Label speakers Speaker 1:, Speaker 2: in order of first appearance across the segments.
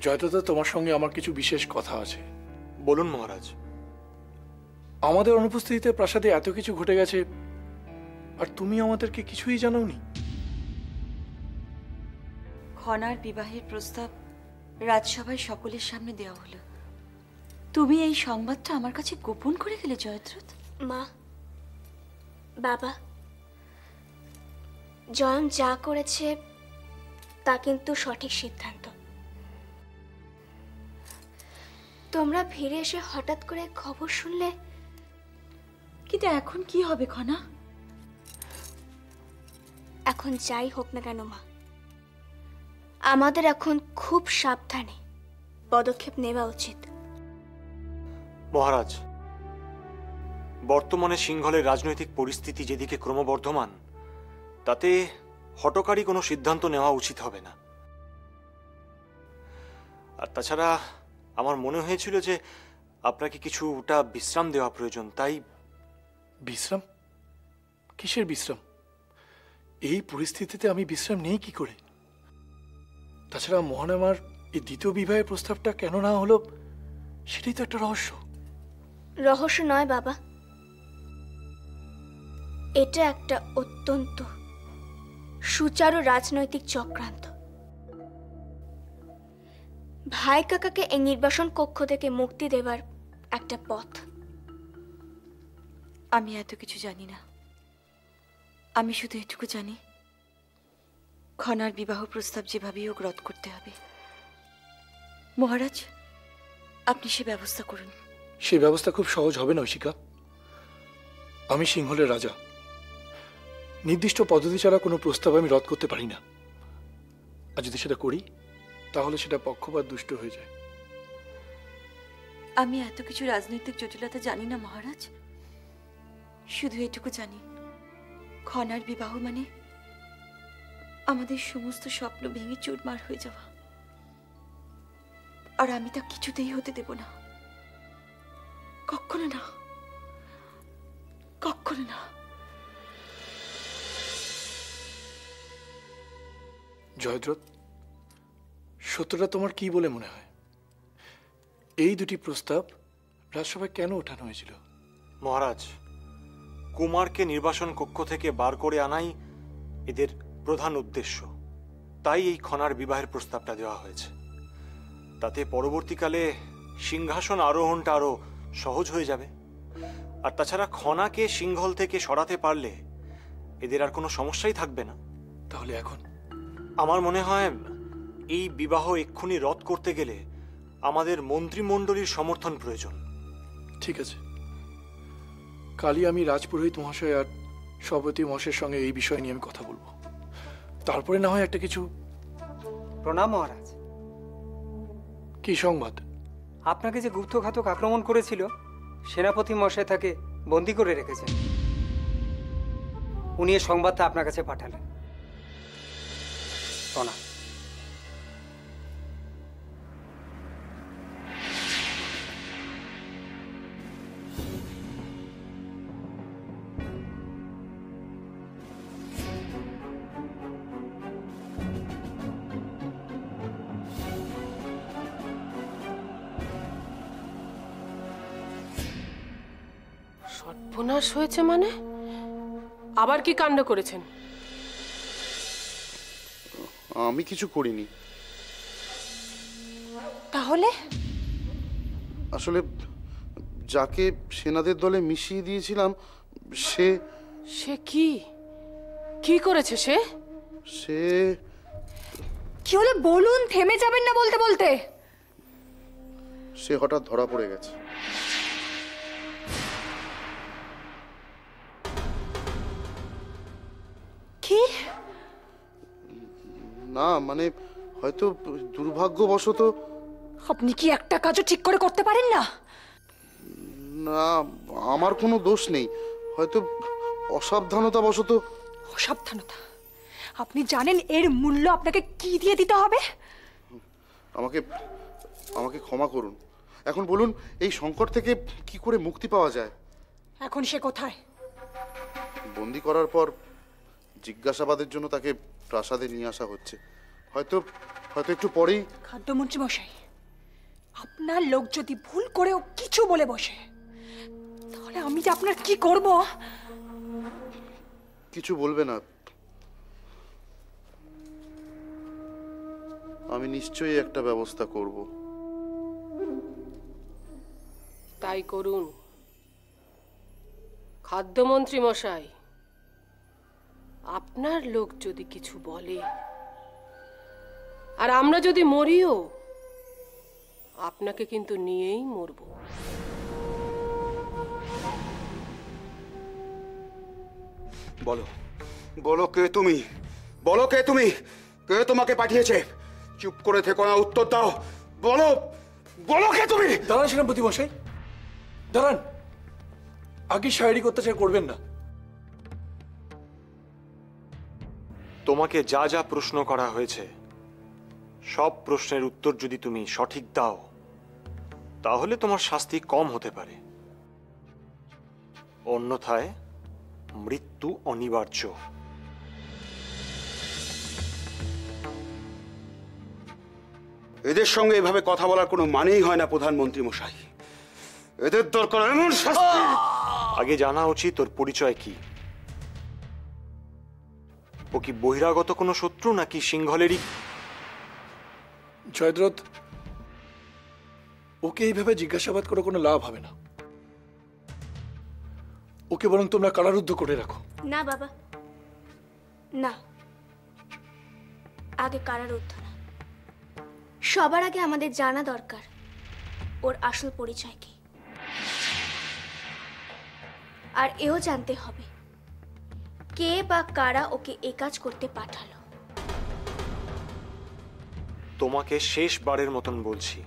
Speaker 1: জয়দাদা, তোমার সঙ্গে আমার কিছু বিশেষ কথা আছে।
Speaker 2: বলুন মহারাজ।
Speaker 1: আমাদের অনুপস্থিতিতে প্রাসাদে এত কিছু ঘটে গেছে, আর তুমি আমাদেরকে কিছুই জানাওনি।
Speaker 3: খনার বিবাহের প্রস্তাব রাজসভায় সকলের সামনে দেওয়া হলো। তুমি এই সংবাদটা আমার কাছে গোপন করে গেলে জয়দ্রথ।
Speaker 4: মা, বাবা, জয়ন যা করেছে তা কিন্তু সঠিক সিদ্ধান্ত। তোমরা ফিরে এসে হঠাৎ করে খবর শুনলে।
Speaker 3: কিন্তু এখন কি হবে খনা?
Speaker 4: এখন যাই হোক না কেন মা, আমাদের এখন খুব সাবধানে পদক্ষেপ নেওয়া উচিত।
Speaker 2: মহারাজ, বর্তমানে সিংহলের রাজনৈতিক পরিস্থিতি যেদিকে ক্রমবর্ধমান, তাতে হঠকারী কোনো সিদ্ধান্ত নেওয়া উচিত হবে না। আর তাছাড়া আমার মনে হয়েছিল যে আপনাকে কিছুটা বিশ্রাম দেওয়া প্রয়োজন, তাই।
Speaker 1: বিশ্রাম? কিসের বিশ্রাম? এই পরিস্থিতিতে আমি বিশ্রাম নেই কি করে? তাছাড়া মহানামার এই দ্বিতীয় বিবাহের প্রস্তাবটা কেন না হলো সেটাই তো একটা রহস্য।
Speaker 4: রহস্য নয় বাবা, এটা একটা অত্যন্ত সুচারু রাজনৈতিক চক্রান্ত। ভাই কাকাকে এই নির্বাসন কক্ষ থেকে মুক্তি দেবার একটা পথ।
Speaker 3: আমি এত কিছু জানি না। আমি শুধু এটুকু জানি, খনার বিবাহ প্রস্তাব যেভাবেই হোক রদ করতে হবে। মহারাজ, আপনি সে ব্যবস্থা করুন।
Speaker 1: সে ব্যবস্থা খুব সহজ হবে না ঐশিকা। আমি সিংহলের রাজা, নির্দিষ্ট পদ্ধতি ছাড়া কোনো প্রস্তাব আমি রদ করতে পারি না। আর যদি সেটা করি তাহলে সেটা পক্ষপাত দুষ্ট হয়ে যায়।
Speaker 3: আমি এত কিছু রাজনৈতিক জটিলতা জানি না মহারাজ। শুধু এটুকু জানি, খনার বিবাহ মানে আমাদের সমস্ত স্বপ্ন ভেঙে চুরমার হয়ে যাওয়া। আর আমি তা কিছুতেই হতে দেব না। কখনো না, কখনো না।
Speaker 1: জয়দ্রথ, সত্যটা তোমার কি বলে মনে হয়? এই দুটি প্রস্তাব রাজসভায় কেন ওঠানো হয়েছিল?
Speaker 2: মহারাজ, কুমারকে নির্বাসন কক্ষ থেকে বার করে আনাই এদের প্রধান উদ্দেশ্য। তাই এই খনার বিবাহের প্রস্তাবটা দেওয়া হয়েছে। তাতে পরবর্তীকালে সিংহাসন আরোহণটা আরো সহজ হয়ে যাবে। আর তাছাড়া খনাকে সিংহল থেকে সরাতে পারলে এদের আর কোনো সমস্যাই থাকবে না।
Speaker 1: তাহলে এখন
Speaker 2: আমার মনে হয় এই বিবাহ এক্ষুনি রদ করতে গেলে আমাদের মন্ত্রিমণ্ডলীর সমর্থন প্রয়োজন।
Speaker 1: ঠিক আছে, কালই আমি রাজপুরোহিত মহাশয় আর সভাপতি মহাশয়ের সঙ্গে এই বিষয় নিয়ে আমি কথা বলবো। তারপরে না হয় একটা কিছু।
Speaker 5: প্রণাম মহারাজ।
Speaker 1: কি সংবাদ?
Speaker 5: আপনাকে যে গুপ্তঘাতক আক্রমণ করেছিল, সেনাপতি মশাই তাকে বন্দী করে রেখেছেন। উনি এই সংবাদটা আপনার কাছে পাঠালেন। প্রণাম।
Speaker 6: সর্বনাশ হয়েছে মানে? আবার কি কাণ্ড করেছেন?
Speaker 7: আমি কিছু করিনি।
Speaker 6: তাহলে?
Speaker 7: আসলে যাকে সেনাদের দলে মিশিয়ে দিয়েছিলাম সে।
Speaker 6: সে কি কি করেছে? সে
Speaker 7: সে
Speaker 8: কি হলো বলুন, থেমে যাবেন না বলতে বলতে।
Speaker 7: সে হঠাৎ ধরা পড়ে গেছে।
Speaker 8: কি?
Speaker 7: না মানে হয়তো দুর্ভাগ্যবশত।
Speaker 8: আপনি কি একটা কাজও ঠিক করে করতে পারেন না?
Speaker 7: না, আমার কোনো দোষ নেই, হয়তো অসাবধানতা বশত।
Speaker 8: অসাবধানতা? আপনি জানেন এর মূল্য আপনাকে কি দিয়ে দিতে হবে?
Speaker 7: আমাকে আমাকে ক্ষমা করুন। এখন বলুন, এই সংকট থেকে কি করে মুক্তি পাওয়া যায়?
Speaker 8: এখন সে কোথায়?
Speaker 7: বন্দি করার পর জিজ্ঞাসাবাদের জন্য তাকে প্রাসাদে নিয়ে আসা হচ্ছে। হয়তো হয়তো একটু পরেই।
Speaker 8: খাদ্যমন্ত্রী মশাই, আপনার লোক যদি ভুল করেও কিছু বলে বসে, তাহলে আমি যে আপনার কি করব?
Speaker 7: কিছু বলবে না, আমি নিশ্চয়ই একটা ব্যবস্থা করব।
Speaker 6: তাই করুন। খাদ্যমন্ত্রী মশাই, আপনার লোক যদি কিছু বলে আর আমরা যদি মরিও, আপনাকে কিন্তু নিয়েই মরব।
Speaker 9: বলো, বলো কে তুমি? বলো কে তুমি? কে তোমাকে পাঠিয়েছে? চুপ করে থেকো না, উত্তর দাও। বলো, বলো কে তুমি?
Speaker 1: দাঁড়ান সেনাপতি মশাই, দাঁড়ান। আগে শারীরিক অত্যাচার করবেন না।
Speaker 2: তোমাকে যা যা প্রশ্ন করা হয়েছে সব প্রশ্নের উত্তর যদি তুমি সঠিক দাও, তাহলে তোমার শাস্তি কম হতে পারে, অন্যথায় মৃত্যু অনিবার্য।
Speaker 9: এদের সঙ্গে এভাবে কথা বলার কোনো মানেই হয় না প্রধানমন্ত্রী মশাই। এদের দরকার এমন শাস্তি।
Speaker 2: আগে জানা উচিত ওর পরিচয় কি। ও কি বহিরাগত কোনো শত্রু নাকি সিংহলেরই?
Speaker 1: জয়দ্রথ, ওকে এইভাবে জিজ্ঞাসাবাদ করে কোনো লাভ হবে না। ওকে বরং তোমরা কারারুদ্ধ করে রাখো।
Speaker 4: না বাবা, না, আগে কারারুদ্ধ না। সবার আগে আমাদের জানা দরকার ওর আসল পরিচয় কি, আর এও জানতে হবে কে বা কারা ওকে এই কাজ করতে পাঠালো।
Speaker 2: তোমাকে শেষবারের মতন বলছি,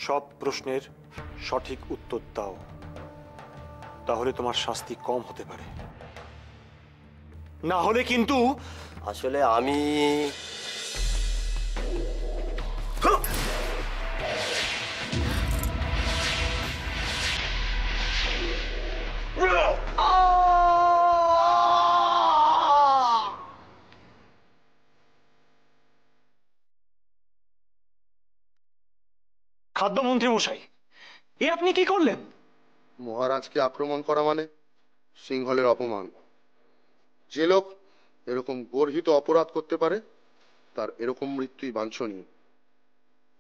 Speaker 2: সব প্রশ্নের সঠিক উত্তর দাও, তাহলে তোমার শাস্তি কম হতে পারে। না হলে কিন্তু
Speaker 10: আসলে আমি
Speaker 2: খাদ্যমন্ত্রী মশাই, এ আপনি কি করলেন?
Speaker 7: মহারাজকে আক্রমণ করা মানে সিংহলের অপমান। যে লোক এরকম গর্হিত অপরাধ করতে পারে তার এরকম মৃত্যুই বাঞ্ছনীয়,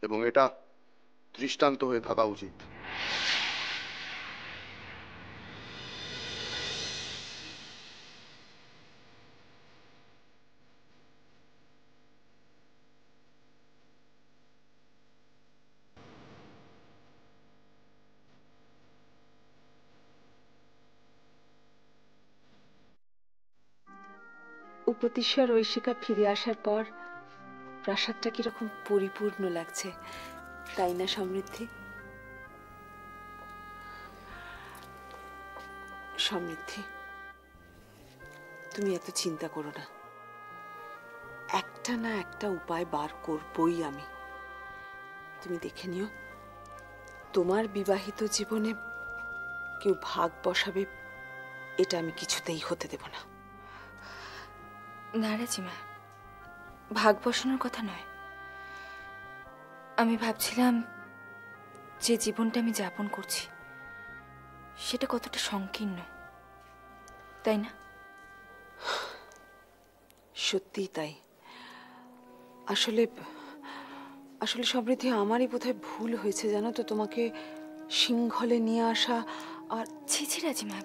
Speaker 7: এবং এটা দৃষ্টান্ত হয়ে থাকা উচিত।
Speaker 11: উপতিশ্বর ঐশিকা ফিরে আসার পর প্রাসাদটা কিরকম পরিপূর্ণ লাগছে, তাই না সমৃদ্ধি? সমৃদ্ধি, তুমি এত চিন্তা করো না, একটা না একটা উপায় বার করবই আমি। তুমি দেখে নিও, তোমার বিবাহিত জীবনে কেউ ভাগ বসাবে এটা আমি কিছুতেই হতে দেব না।
Speaker 3: না রাজিমা, ভাগ বসানোর কথা নয়। আমি ভাবছিলাম যে জীবনটা আমি যাপন করছি সেটা কতটা সংকীর্ণ, তাই না?
Speaker 11: সত্যিই তাই। আসলে আসলে সমৃদ্ধি, আমারই বোধহয় ভুল হয়েছে জানো তো, তোমাকে সিংহলে নিয়ে আসা। আর
Speaker 3: ছি ছি রাজিমা,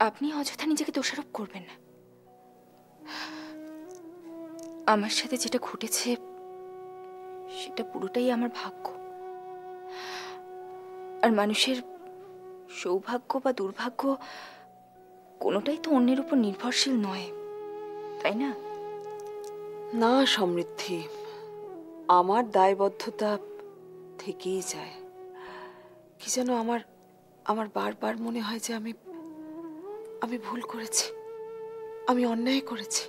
Speaker 3: আপনি অযথা নিজেকে দোষারোপ করবেন না। আমার সাথে যেটা ঘটেছে সেটা পুরোটাই আমার ভাগ্য। আর মানুষের সৌভাগ্য বা দুর্ভাগ্য কোনোটাই তো অন্যের উপর নির্ভরশীল নয়, তাই না?
Speaker 11: না সমৃদ্ধি, আমার দায়বদ্ধতা থেকেই যায়। কি যেন আমার আমার বারবার মনে হয় যে আমি ভুল করেছি, আমি অন্যায় করেছি।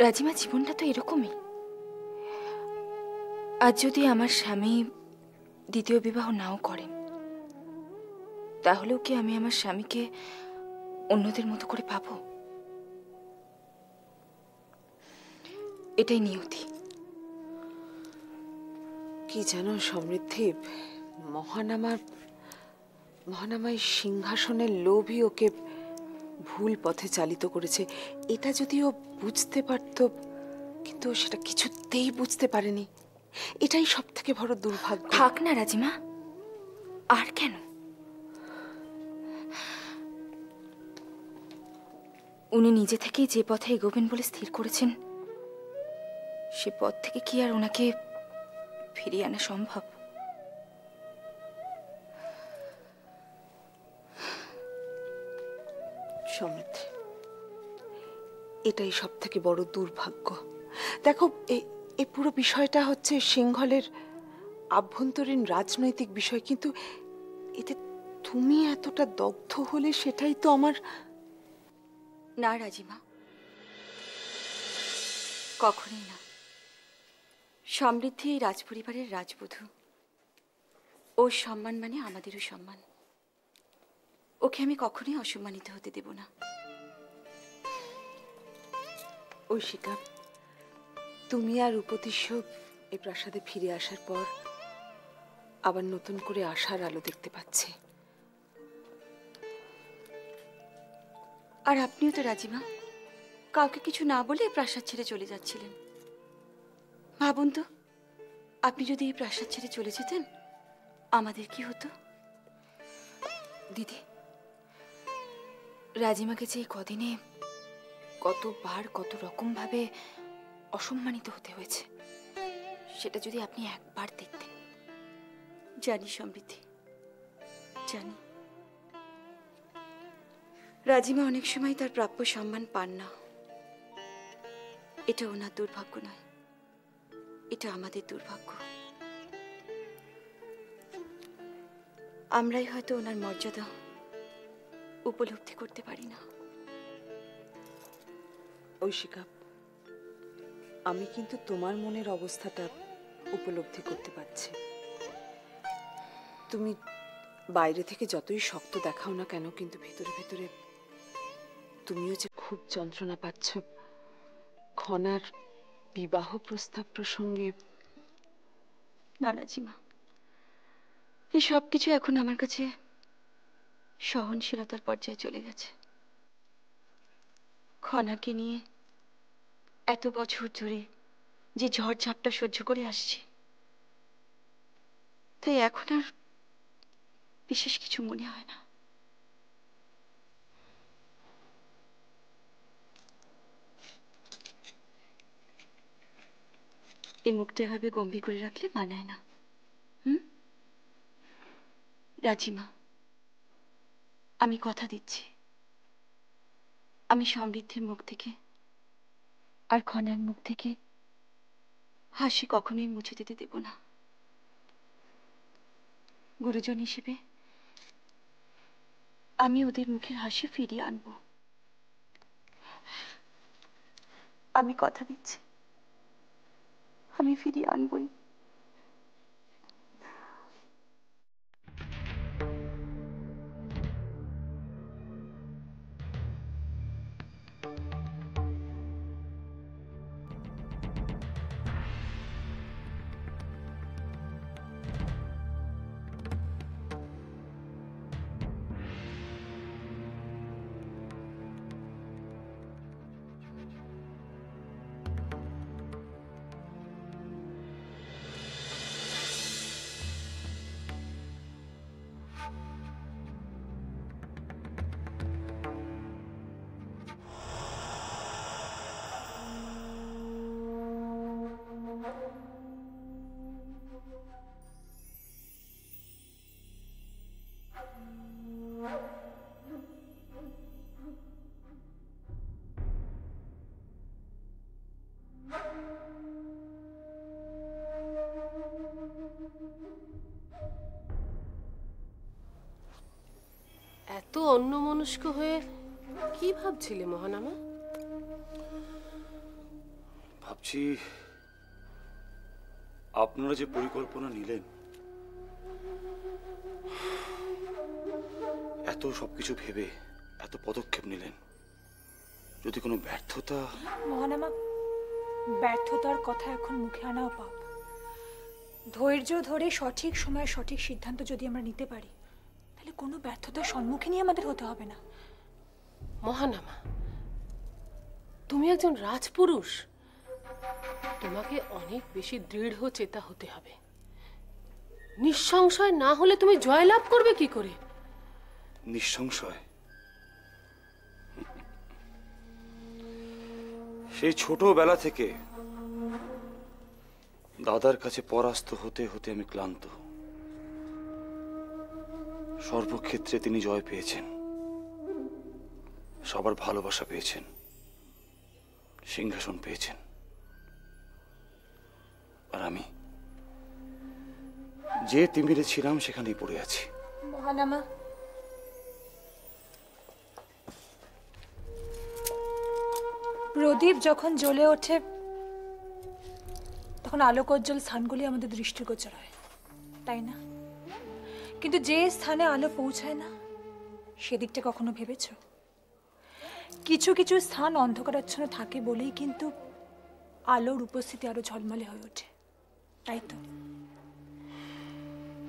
Speaker 3: রাজিমা, জীবনটা তো এরকমই। আজ যদি আমার স্বামী দ্বিতীয় বিবাহ নাও করেন, তাহলেও কি আমি আমার স্বামীকে অন্যদের মতো করে পাবো? এটাই নিয়তি।
Speaker 11: কি জানো সমৃদ্ধি, মহানামায় সিংহাসনের লোভই ওকে ভুল পথে চালিত করেছে। এটা যদিও বুঝতে পারত, কিন্তু ও সেটা কিছুতেই বুঝতে পারেনি। এটাই সব থেকে বড় দুর্ভাগ্য।
Speaker 3: থাক না রাজিমা, আর কেন? উনি নিজে থেকেই যে পথে এগোবেন বলে স্থির করেছেন, সে পথ থেকে কি আর ওনাকে ফিরিয়ে আনা সম্ভব?
Speaker 11: সমৃদ্ধি, এটাই সব থেকে বড় দুর্ভাগ্য। দেখো, এই পুরো বিষয়টা হচ্ছে সিংহলের আভ্যন্তরীণ রাজনৈতিক বিষয়, কিন্তু এতে তুমি এতটা দগ্ধ হলে সেটাই তো আমার।
Speaker 3: না রাজিমা, কখনোই না। সমৃদ্ধি এই রাজপরিবারের রাজবধূ। ওর সম্মান মানে আমাদেরও সম্মান। ওকে আমি কখনোই অসম্মানিত হতে দেব না।
Speaker 11: ঐশিকা, তুমি আর উপতিষ্য এই প্রাসাদে ফিরে আসার পর আবার নতুন করে আশার আলো দেখতে পাচ্ছে।
Speaker 3: আর আপনিও তো রাজিমা কাউকে কিছু না বলে প্রাসাদ ছেড়ে চলে যাচ্ছিলেন। ভাবুন তো, আপনি যদি এই প্রাসাদ ছেড়ে চলে যেতেন, আমাদের কি হতো? দিদি, রাজিমাকে যে এই কদিনে কতবার কত রকম ভাবে অসম্মানিত হতে হয়েছে, সেটা যদি আপনি একবার দেখতেন। জানি সমৃদ্ধি, জানি রাজিমা অনেক সময় তার প্রাপ্য সম্মান পান না। এটা ওনার দুর্ভাগ্য নয়, এটা আমাদের দুর্ভাগ্য। আমরাই হয়তো ওনার মর্যাদা উপলব্ধি করতে পারি না।
Speaker 11: ঐশিকা, আমি কিন্তু তোমার মনের অবস্থাটা উপলব্ধি করতে পারছি। তুমি বাইরে থেকে যতই শক্ত দেখাও না কেন, কিন্তু ভেতরে ভেতরে তুমিও যে খুব যন্ত্রণা পাচ্ছ খনার বিবাহ প্রস্তাব প্রসঙ্গে।
Speaker 3: না রাজিমা, এই সব কিছু এখন আমার কাছে সহনশীলতার পর্যায়ে চলে গেছে। খনাকে নিয়ে এত বছর ধরে যে ঝড় ঝাপটা সহ্য করে আসছি, তাই এখন আর বিশেষ কিছু মনে হয় না। এই মুখটা এভাবে গম্ভীর করে রাখলে মানায় না। রাজিমা, আমি কথা দিচ্ছি, আমি সমৃদ্ধির মুখ থেকে আর খনার মুখ থেকে হাসি কখনোই মুছে দিতে দেব না। গুরুজন হিসেবে আমি ওদের মুখের হাসি ফিরিয়ে আনবো। আমি কথা দিচ্ছি, আমি ফিরিয়ে আনবই।
Speaker 6: এত অন্যমনস্ক হয়ে কি ভাবছিলে মহানামা?
Speaker 10: ভাবছি আপনারা যে পরিকল্পনা নিলেন, এত সবকিছু ভেবে এত পদক্ষেপ নিলেন, যদি কোনো ব্যর্থতা।
Speaker 8: মহানামা, ব্যর্থতার কথা এখন মুখে আনাও পাপ। ধৈর্য ধরে সঠিক সময়ে সঠিক সিদ্ধান্ত যদি আমরা নিতে পারি, তাহলে কোনো ব্যর্থতার সম্মুখীনই আমাদের হতে হবে না।
Speaker 6: মহানামা, তুমি একজন রাজপুরুষ, তোমাকে অনেক বেশি দৃঢ় চেতা হতে হবে। নিঃসংশয় না হলে তুমি জয়লাভ করবে কি করে?
Speaker 10: নিঃসংশয়? সেই ছোটবেলা থেকে দাদার কাছে পরাস্ত হতে হতে আমি ক্লান্ত। সর্বক্ষেত্রে তিনি জয় পেয়েছেন, সবার ভালোবাসা পেয়েছেন, সিংহাসন পেয়েছেন। আর আমি যে তিমিরে ছিলাম সেখানেই পড়ে আছি।
Speaker 8: মহানামা, প্রদীপ যখন জ্বলে ওঠে তখন আলোকোজ্জ্বল স্থানগুলি আমাদের দৃষ্টিগোচর হয়, তাই না? কিন্তু যে স্থানে আলো পৌঁছায় না, সেদিকটা কখনো ভেবেছ? কিছু কিছু স্থান অন্ধকারাচ্ছন্ন থাকে বলেই কিন্তু আলোর উপস্থিতি আরো ঝলমলে হয়ে ওঠে, তাই তো?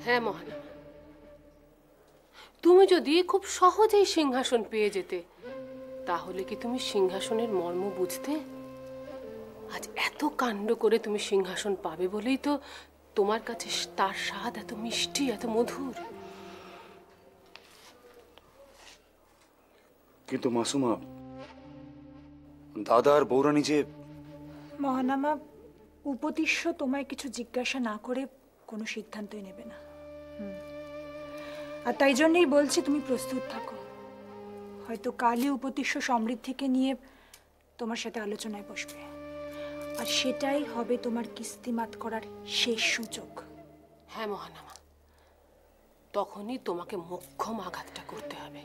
Speaker 6: হ্যাঁ মহানামা, তুমি যদি খুব সহজেই সিংহাসন পেয়ে যেতে, তাহলে কি তুমি সিংহাসনের মর্ম বুঝতে? আজ এত কাণ্ড করে তুমি সিংহাসন পাবে বলেই তো তোমার কাছে তার স্বাদ এত মিষ্টি, এত মধুর।
Speaker 10: কিন্তু মাসুমা, দাদা আর বৌরানী যে...
Speaker 8: মহানামা, উপতিষ্য তোমায় কিছু জিজ্ঞাসা না করে কোনো সিদ্ধান্তই নেবে না। আর তাই জন্যই বলছি, তুমি প্রস্তুত থাকো। হয়তো কালই উপতিষ্য সমৃদ্ধিকে নিয়ে তোমার সাথে আলোচনায় বসবে, আর সেটাই হবে তোমার কিস্তিমাত করার শেষ সুযোগ।
Speaker 6: হ্যাঁ মহানামা, তখনই তোমাকে মোক্ষম আঘাতটা করতে হবে।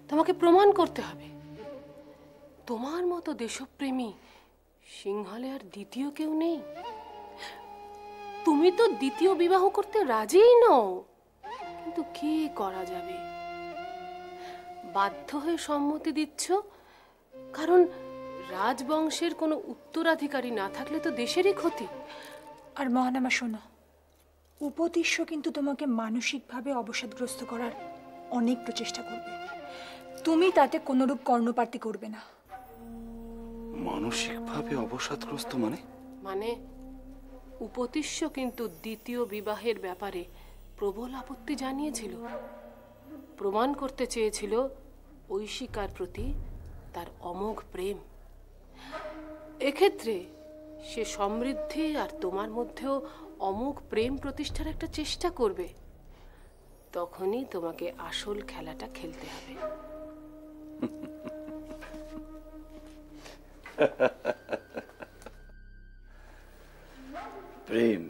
Speaker 6: তোমাকে প্রমাণ করতে হবে তোমার মতো দেশপ্রেমী সিংহলে আর দ্বিতীয় কেউ নেই। তুমি তো দ্বিতীয় বিবাহ করতে রাজিই নও, কিন্তু কি করা যাবে? বাধ্য হয়ে সম্মতি দিচ্ছ, কারণ রাজবংশের কোনো উত্তরাধিকারী না থাকলে তো দেশেরই ক্ষতি।
Speaker 8: আর মহানামা শোনো, উপতিষ্য কিন্তু তোমাকে মানসিকভাবে অবসাদগ্রস্ত করার অনেক প্রচেষ্টা করবে। তুমি তাতে কোনোরূপ কর্ণপাতি করবে না।
Speaker 10: মানসিকভাবে অবসাদগ্রস্ত মানে?
Speaker 6: উপতিষ্য কিন্তু দ্বিতীয় বিবাহের ব্যাপারে প্রবল আপত্তি জানিয়েছিল। প্রমাণ করতে চেয়েছিল ঐশিকার প্রতি তার অমোঘ প্রেম। এক্ষেত্রে সে সমৃদ্ধি আর তোমার মধ্যেও অমোঘ প্রেম প্রতিষ্ঠার একটা চেষ্টা করবে। তখনই তোমাকে আসল খেলাটা খেলতে হবে।
Speaker 10: প্রেম,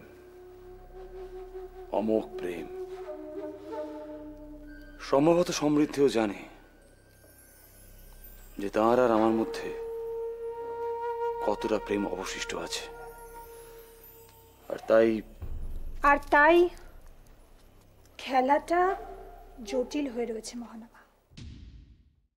Speaker 10: অমোঘ প্রেম। সম্ভবত সমৃদ্ধিও জানে যে তার আর আমার মধ্যে কতটা প্রেম অবশিষ্ট আছে, আর তাই
Speaker 8: খেলাটা জটিল হয়ে রয়েছে মহানামা।